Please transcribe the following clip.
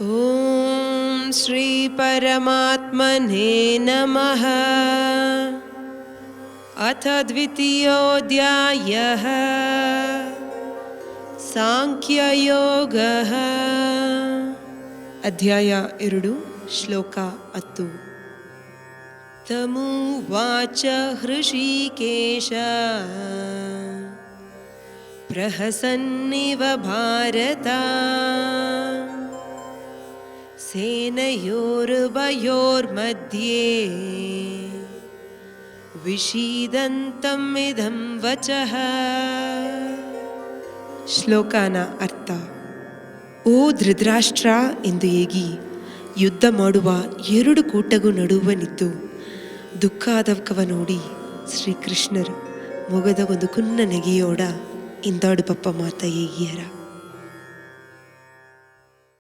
ಓಂ ಶ್ರೀ ಪರಮಾತ್ಮನೇ ನಮಃ. ಅಥ ದ್ವಿತೀಯೋಧ್ಯಾಯಃ ಸಾಂಖ್ಯಯೋಗಃ. ಅಧ್ಯಾಯ 2 ಶ್ಲೋಕ 10. ತಮುವಾಚ ಹೃಷೀಕೇಶ ಪ್ರಹಸನ್ನಿವ ಭಾರತ ಸೇನಯೋರುಭಯೋರ್ಮಧ್ಯೆ ವಿಷೀದಂತಂ ಇದಂ ವಚಃ. ಶ್ಲೋಕನ ಅರ್ಥ: ಓ ಧೃತರಾಷ್ಟ್ರ ಎಂದು ಏಗಿ ಯುದ್ಧ ಮಾಡುವ 2 ಕೂಟಗೂ ನಡುವನಿದ್ದು ದುಃಖಾದವಕವ ನೋಡಿ ಶ್ರೀಕೃಷ್ಣರು ಮೊಗದ ಒಂದು ಕುನ್ನ ನೆಗೆಯೋಡ ಇಂದಾಡು ಪಪ್ಪ ಮಾತ ಏಗಿಯರ.